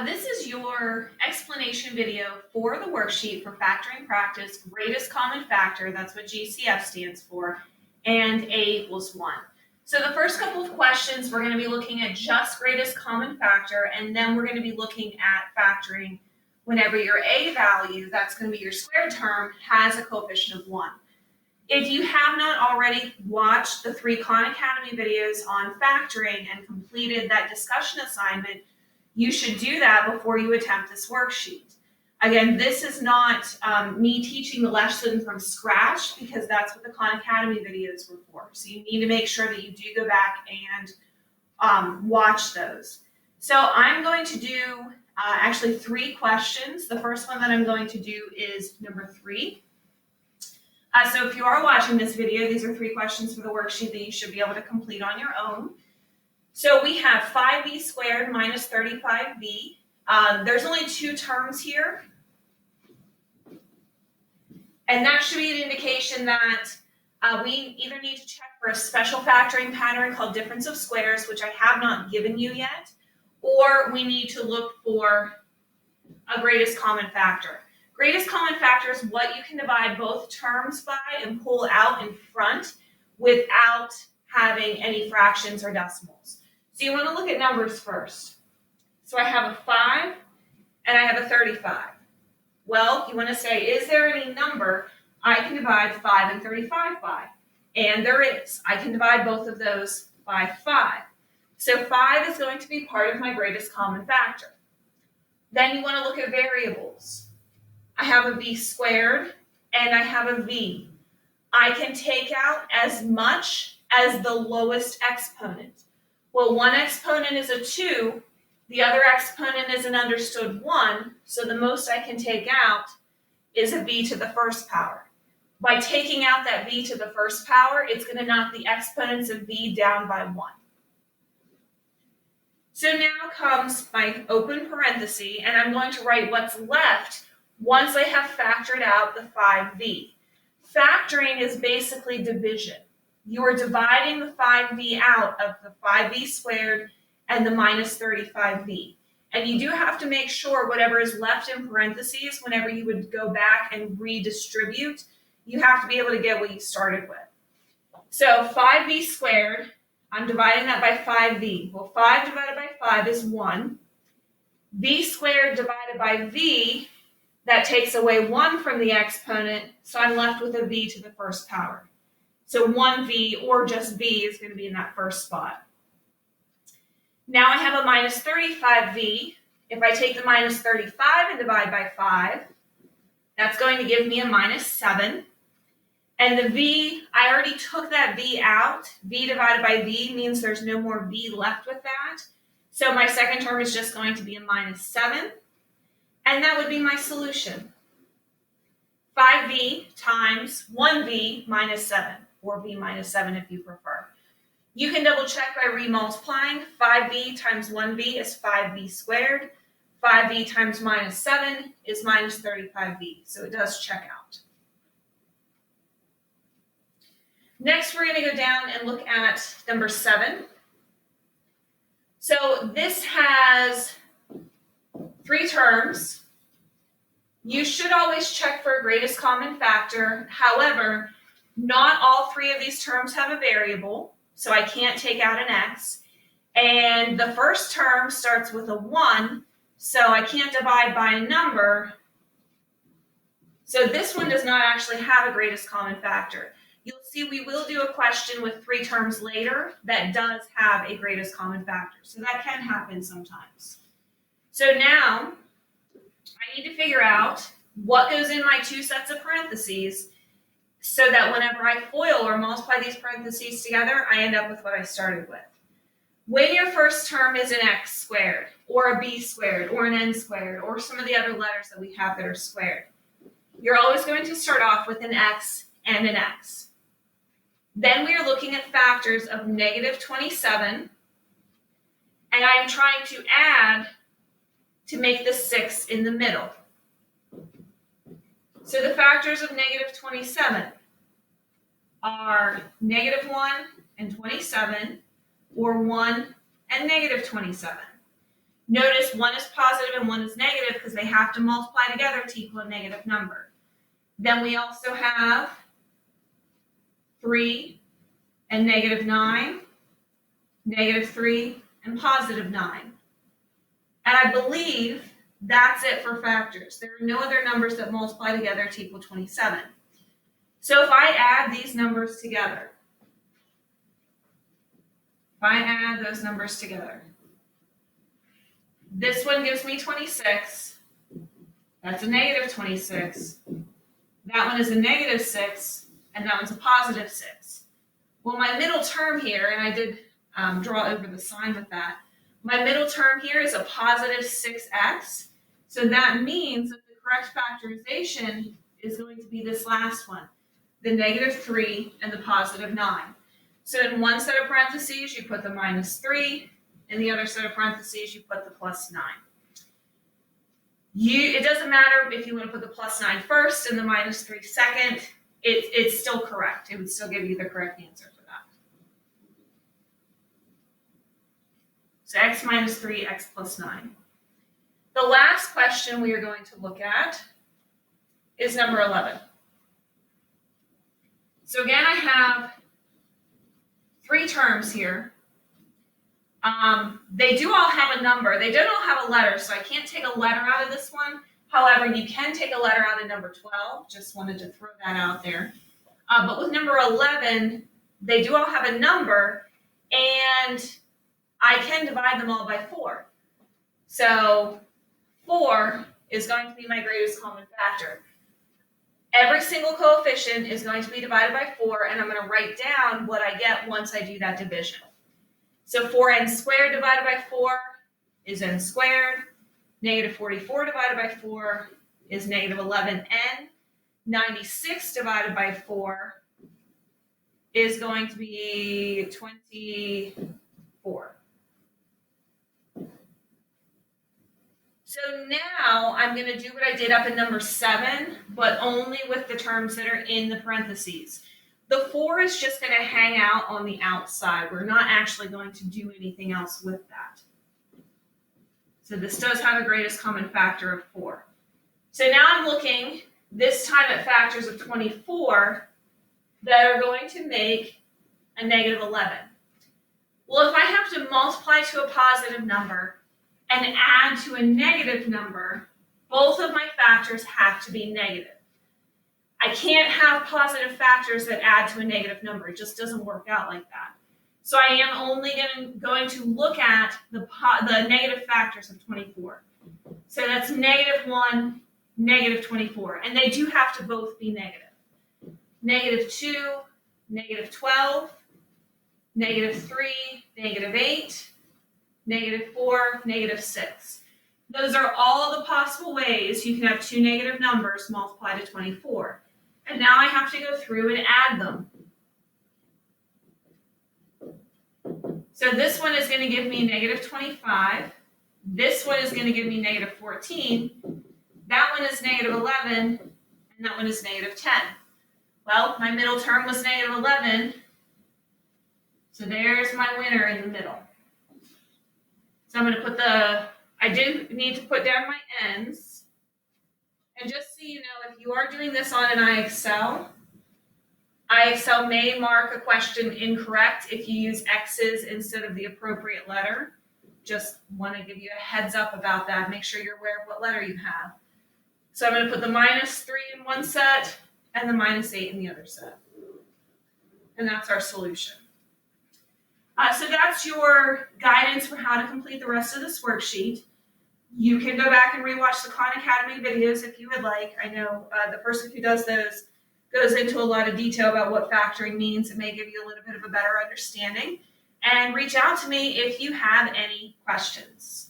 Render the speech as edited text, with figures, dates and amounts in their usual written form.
This is your explanation video for the worksheet for factoring practice, greatest common factor, that's what GCF stands for, and A equals 1. So the first couple of questions, we're going to be looking at just greatest common factor, and then we're going to be looking at factoring whenever your A value, that's going to be your squared term, has a coefficient of 1. If you have not already watched the 3 Khan Academy videos on factoring and completed that discussion assignment, you should do that before you attempt this worksheet. Again, this is not me teaching the lesson from scratch, because that's what the Khan Academy videos were for. So you need to make sure that you do go back and watch those. So I'm going to do actually 3 questions. The first one that I'm going to do is number 3. So if you are watching this video, these are 3 questions for the worksheet that you should be able to complete on your own. So we have 5b squared minus 35b. There's only 2 terms here. And that should be an indication that we either need to check for a special factoring pattern called difference of squares, which I have not given you yet, or we need to look for a greatest common factor. Greatest common factor is what you can divide both terms by and pull out in front without having any fractions or decimals. So you want to look at numbers first. So I have a 5 and I have a 35. Well, you want to say, is there any number I can divide 5 and 35 by? And there is. I can divide both of those by 5. So 5 is going to be part of my greatest common factor. Then you want to look at variables. I have a b squared and I have a v. I can take out as much as the lowest exponent. Well, one exponent is a 2, the other exponent is an understood 1, so the most I can take out is a b to the first power. By taking out that b to the first power, it's going to knock the exponents of b down by 1. So now comes my open parenthesis, and I'm going to write what's left once I have factored out the 5b. Factoring is basically division. You are dividing the 5b out of the 5b squared and the minus 35b. And you do have to make sure whatever is left in parentheses, whenever you would go back and redistribute, you have to be able to get what you started with. So 5b squared, I'm dividing that by 5b. Well, 5 divided by 5 is 1. b squared divided by v, that takes away 1 from the exponent, so I'm left with a v to the first power. So 1v, or just v, is going to be in that first spot. Now I have a minus 35v. If I take the minus 35 and divide by 5, that's going to give me a minus 7. And the v, I already took that v out. V divided by v means there's no more v left with that. So my second term is just going to be a minus 7. And that would be my solution. 5v times 1v minus 7. Or v minus 7 if you prefer. You can double check by remultiplying. 5v times 1v is 5v squared. 5v times minus 7 is minus 35v. So it does check out. Next, we're going to go down and look at number 7. So this has 3 terms. You should always check for a greatest common factor. However, not all 3 of these terms have a variable, so I can't take out an x. And the first term starts with a 1, so I can't divide by a number. So this one does not actually have a greatest common factor. You'll see we will do a question with 3 terms later that does have a greatest common factor. So that can happen sometimes. So now I need to figure out what goes in my 2 sets of parentheses, so that whenever I FOIL or multiply these parentheses together, I end up with what I started with. When your first term is an x squared, or a b squared, or an n squared, or some of the other letters that we have that are squared, you're always going to start off with an x and an x. Then we are looking at factors of negative 27, and I am trying to add to make the 6 in the middle. So the factors of negative 27 are negative 1 and 27, or 1 and negative 27. Notice one is positive and one is negative because they have to multiply together to equal a negative number. Then we also have 3 and negative 9, negative 3 and positive 9. And I believe that's it for factors. There are no other numbers that multiply together to equal 27. So if I add these numbers together, those numbers together, this one gives me 26. That's a negative 26. That one is a negative 6, and that one's a positive 6. Well, my middle term here, and I did draw over the sign with that, my middle term here is a positive 6x. So that means that the correct factorization is going to be this last one, the negative 3 and the positive 9. So in one set of parentheses, you put the minus 3. In the other set of parentheses, you put the plus 9. It doesn't matter if you want to put the plus 9 first and the minus 3 second. It's still correct. It would still give you the correct answer for that. So x minus 3, x plus 9. The last question we are going to look at is number 11. So again, I have 3 terms here. They do all have a number. They don't all have a letter, so I can't take a letter out of this one. However, you can take a letter out of number 12. Just wanted to throw that out there. But with number 11, they do all have a number, and I can divide them all by 4. So 4 is going to be my greatest common factor. Every single coefficient is going to be divided by 4, and I'm going to write down what I get once I do that division. So 4n squared divided by 4 is n squared. Negative 44 divided by 4 is negative 11n. 96 divided by 4 is going to be 24. So now I'm going to do what I did up in number 7, but only with the terms that are in the parentheses. The 4 is just going to hang out on the outside. We're not actually going to do anything else with that. So this does have a greatest common factor of 4. So now I'm looking this time at factors of 24 that are going to make a negative 11. Well, if I have to multiply to a positive number and add to a negative number, both of my factors have to be negative. I can't have positive factors that add to a negative number. It just doesn't work out like that. So I am only going to look at the negative factors of 24. So that's negative 1, negative 24. And they do have to both be negative. Negative 2, negative 12, negative 3, negative 8, negative 4, negative 6. Those are all the possible ways you can have 2 negative numbers multiplied to 24. And now I have to go through and add them. So this one is going to give me negative 25. This one is going to give me negative 14. That one is negative 11. And that one is negative 10. Well, my middle term was negative 11. So there's my winner in the middle. So I'm going to put I do need to put down my ends. And just so you know, if you are doing this on an IXL may mark a question incorrect if you use X's instead of the appropriate letter. Just want to give you a heads up about that. Make sure you're aware of what letter you have. So I'm going to put the minus 3 in one set and the minus 8 in the other set. And that's our solution. So that's your guidance for how to complete the rest of this worksheet. You can go back and rewatch the Khan Academy videos if you would like. I know the person who does those goes into a lot of detail about what factoring means. It may give you a little bit of a better understanding. And reach out to me if you have any questions.